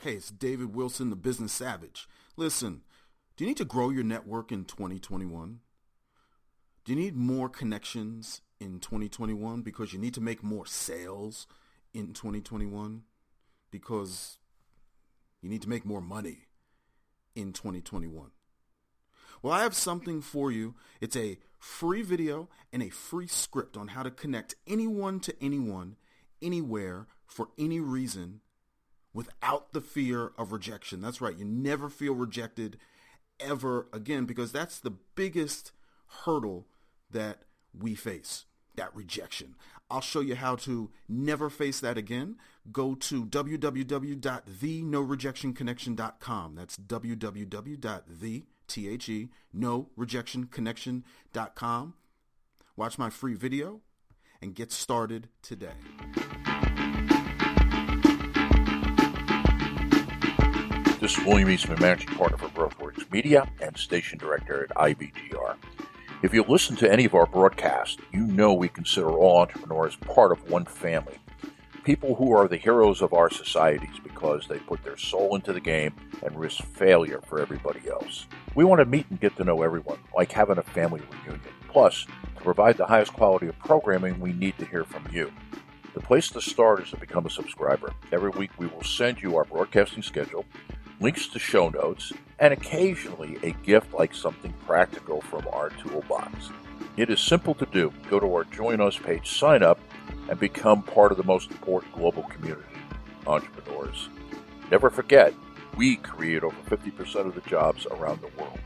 Hey, it's David Wilson, the Business Savage. Listen, do you need to grow your network in 2021? Do you need more connections in 2021 because you need to make more sales in 2021? Because you need to make more money in 2021? Well, I have something for you. It's a free video and a free script on how to connect anyone to anyone, anywhere, for any reason, without the fear of rejection. That's right. You never feel rejected ever again, because that's the biggest hurdle that we face, that rejection. I'll show you how to never face that again. Go to www.thenorejectionconnection.com. That's www.thenorejectionconnection.com. Watch my free video and get started today. This is William Eastman, Managing Partner for GrowthWorks Media and Station Director at IBGR. If you listen to any of our broadcasts, you know we consider all entrepreneurs part of one family. People who are the heroes of our societies because they put their soul into the game and risk failure for everybody else. We want to meet and get to know everyone, like having a family reunion. Plus, to provide the highest quality of programming, we need to hear from you. The place to start is to become a subscriber. Every week we will send you our broadcasting schedule, links to show notes, and occasionally a gift like something practical from our toolbox. It is simple to do. Go to our Join Us page, sign up, and become part of the most important global community, entrepreneurs. Never forget, we create over 50% of the jobs around the world.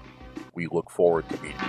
We look forward to meeting you.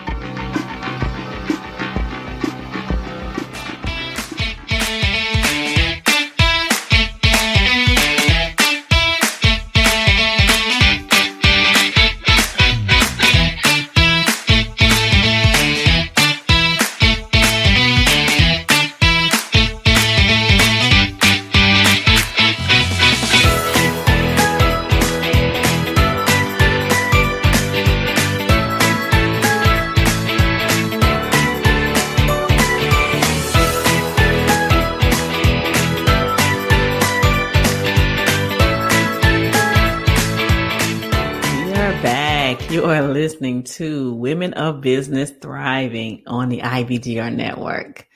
You are listening to Women of Business Thriving on the IBGR Network.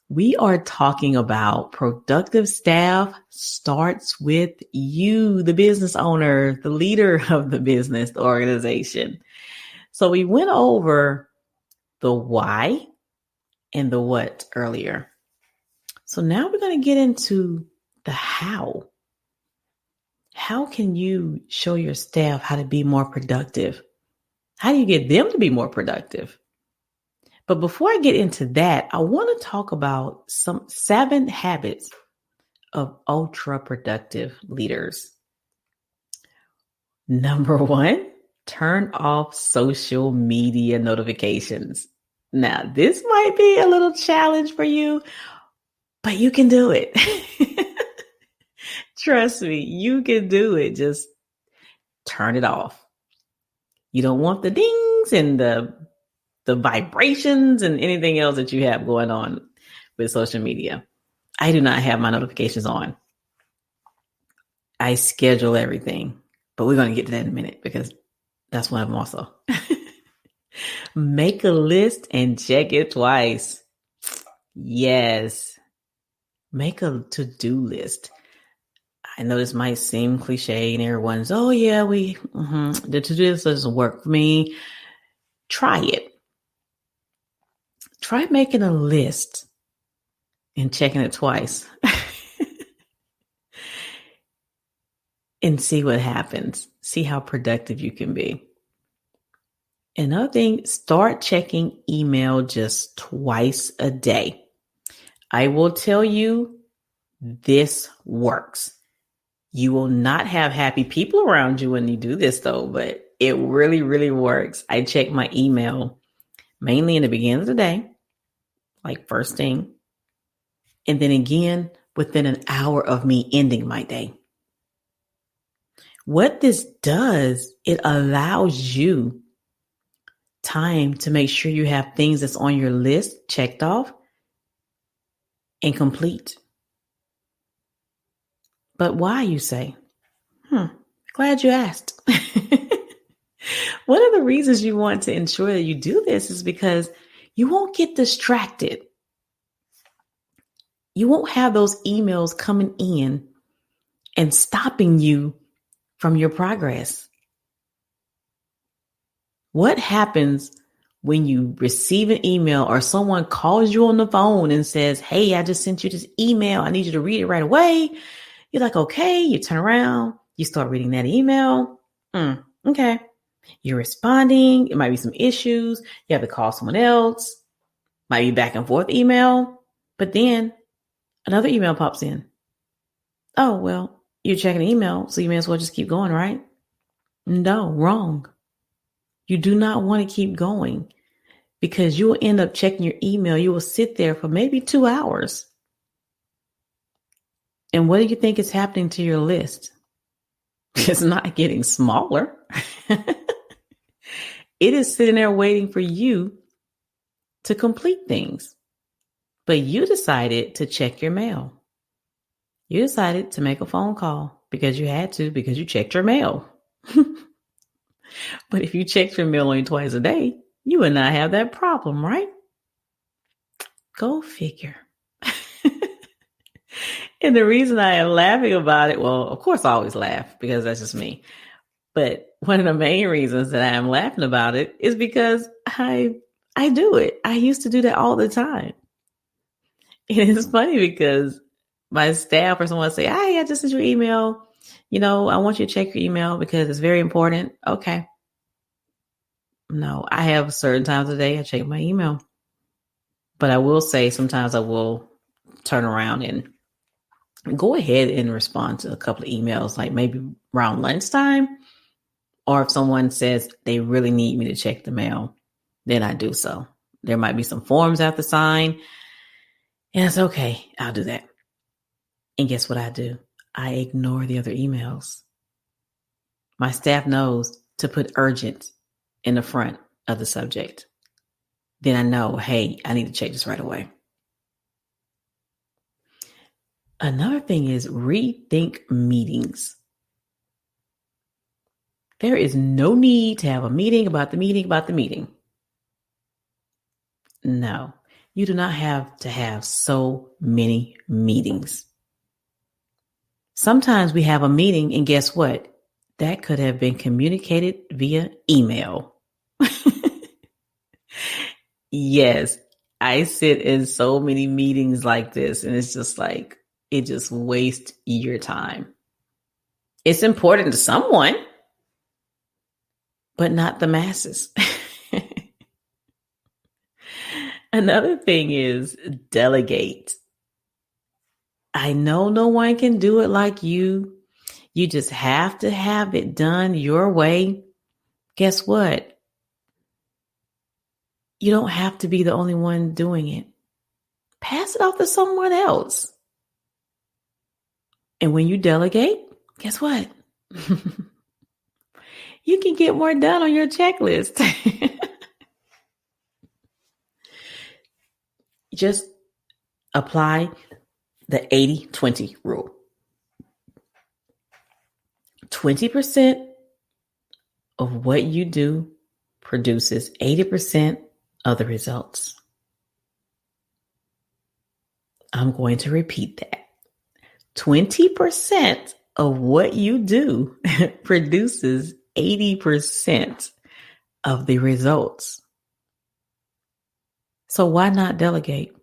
We are talking about productive staff starts with you, the business owner, the leader of the business, the organization. So we went over the why and the what earlier. So now we're going to get into the how. How can you show your staff how to be more productive? How do you get them to be more productive? But before I get into that, I want to talk about some 7 habits of ultra productive leaders. Number 1, turn off social media notifications. Now, this might be a little challenge for you, but you can do it. Trust me, you can do it. Just turn it off. You don't want the dings and the vibrations and anything else that you have going on with social media. I do not have my notifications on. I schedule everything, but we're going to get to that in a minute because that's one of them also. Make a list and check it twice. Yes. Make a to-do list. I know this might seem cliche and everyone's, oh yeah, the to-do list doesn't work for me. Try it. Try making a list and checking it twice and see what happens. See how productive you can be. Another thing, start checking email just twice a day. I will tell you, this works. You will not have happy people around you when you do this though, but it really, really works. I check my email mainly in the beginning of the day, like first thing, and then again within an hour of me ending my day. What this does, it allows you time to make sure you have things that's on your list checked off and complete. But why, you say? Glad you asked. One of the reasons you want to ensure that you do this is because you won't get distracted. You won't have those emails coming in and stopping you from your progress. What happens when you receive an email or someone calls you on the phone and says, hey, I just sent you this email. I need you to read it right away. You're like, okay, you turn around, you start reading that email. Okay. You're responding. It might be some issues. You have to call someone else. Might be back and forth email. But then another email pops in. Oh, well, you're checking the email, so you may as well just keep going, right? No, wrong. You do not want to keep going because you will end up checking your email. You will sit there for maybe 2 hours. And what do you think is happening to your list? It's not getting smaller. It is sitting there waiting for you to complete things. But you decided to check your mail. You decided to make a phone call because you had to, because you checked your mail. But if you checked your mail only twice a day, you would not have that problem, right? Go figure. And the reason I am laughing about it, well, of course I always laugh because that's just me. But one of the main reasons that I am laughing about it is because I do it. I used to do that all the time. And it's funny because my staff or someone say, hey, I just sent you an email. I want you to check your email because it's very important. Okay. No, I have certain times of the day I check my email. But I will say sometimes I will turn around and go ahead and respond to a couple of emails, like maybe around lunchtime. Or if someone says they really need me to check the mail, then I do so. There might be some forms I have to sign. And it's okay. I'll do that. And guess what I do? I ignore the other emails. My staff knows to put urgent in the front of the subject. Then I know, hey, I need to check this right away. Another thing is rethink meetings. There is no need to have a meeting about the meeting about the meeting. No, you do not have to have so many meetings. Sometimes we have a meeting and guess what? That could have been communicated via email. Yes, I sit in so many meetings like this and it's just like, it just wastes your time. It's important to someone, but not the masses. Another thing is delegate. I know no one can do it like you. You just have to have it done your way. Guess what? You don't have to be the only one doing it. Pass it off to someone else. And when you delegate, guess what? You can get more done on your checklist. Just apply the 80-20 rule. 20% of what you do produces 80% of the results. I'm going to repeat that. 20% of what you do produces 80% of the results. So why not delegate?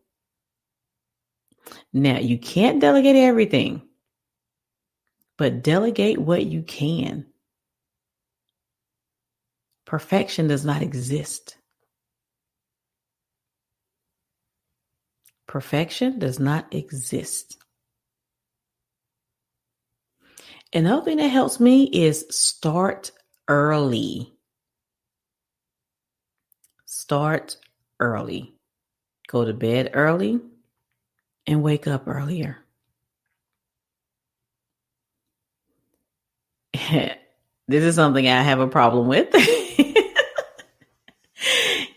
Now, you can't delegate everything, but delegate what you can. Perfection does not exist. Perfection does not exist. Another thing that helps me is start early. Start early. Go to bed early and wake up earlier. This is something I have a problem with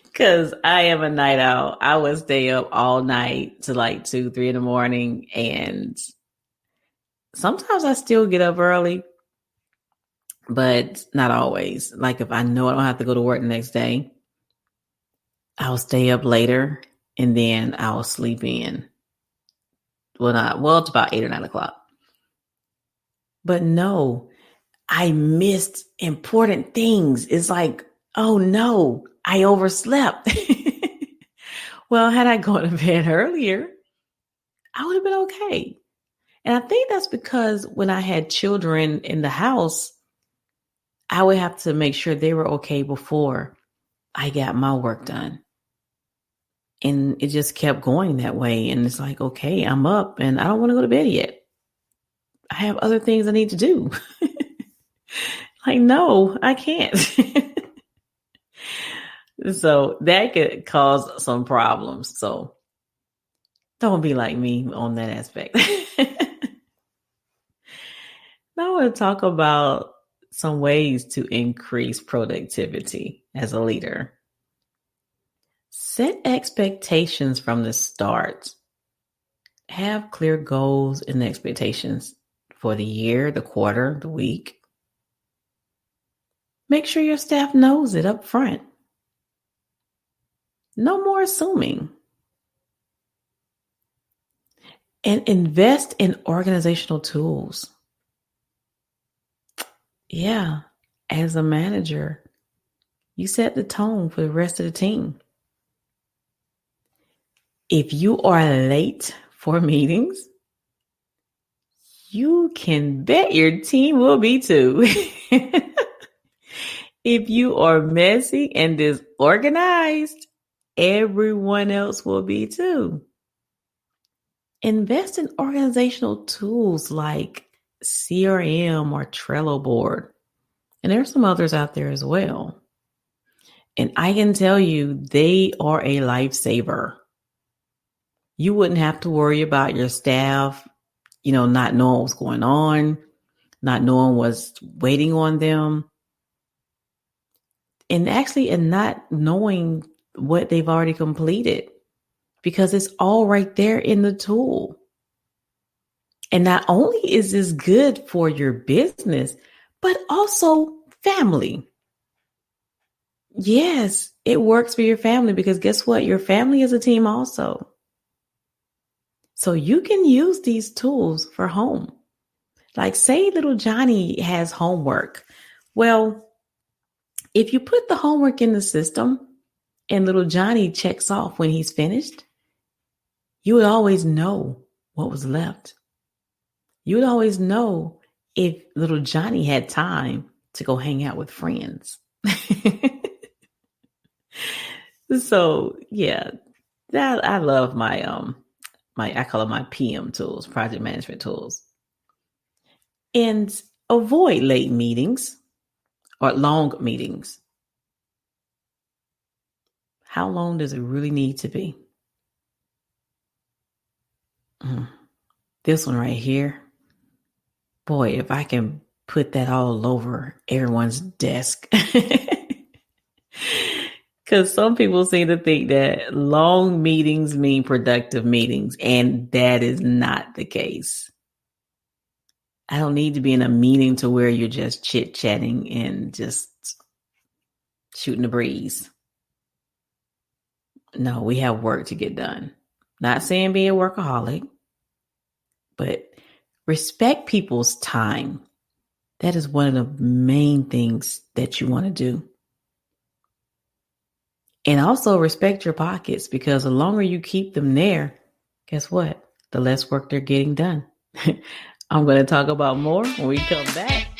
because I am a night owl. I would stay up all night to like 2, 3 in the morning. And sometimes I still get up early, but not always. Like if I know I don't have to go to work the next day, I'll stay up later and then I'll sleep in. It's about 8 or 9 o'clock. But no, I missed important things. It's like, oh no, I overslept. Well, had I gone to bed earlier, I would have been okay. And I think that's because when I had children in the house, I would have to make sure they were okay before I got my work done. And it just kept going that way. And it's like, okay, I'm up and I don't want to go to bed yet. I have other things I need to do. Like, no, I can't. So that could cause some problems. So don't be like me on that aspect. Now I want to talk about some ways to increase productivity as a leader. Set expectations from the start. Have clear goals and expectations for the year, the quarter, the week. Make sure your staff knows it up front. No more assuming. And invest in organizational tools. Yeah, as a manager, you set the tone for the rest of the team. If you are late for meetings, you can bet your team will be too. If you are messy and disorganized, everyone else will be too. Invest in organizational tools like CRM or Trello board. And there's some others out there as well. And I can tell you, they are a lifesaver. You wouldn't have to worry about your staff, not knowing what's going on, not knowing what's waiting on them. And not knowing what they've already completed, because it's all right there in the tool. And not only is this good for your business, but also family. Yes, it works for your family because guess what? Your family is a team also. So you can use these tools for home. Like say little Johnny has homework. Well, if you put the homework in the system and little Johnny checks off when he's finished, you would always know what was left. You would always know if little Johnny had time to go hang out with friends. So yeah, that I love my I call it my PM tools, project management tools. And avoid late meetings or long meetings. How long does it really need to be? This one right here. Boy, if I can put that all over everyone's desk. Because some people seem to think that long meetings mean productive meetings, and that is not the case. I don't need to be in a meeting to where you're just chit-chatting and just shooting the breeze. No, we have work to get done. Not saying be a workaholic, but respect people's time. That is one of the main things that you want to do. And also respect your pockets, because the longer you keep them there, guess what? The less work they're getting done. I'm going to talk about more when we come back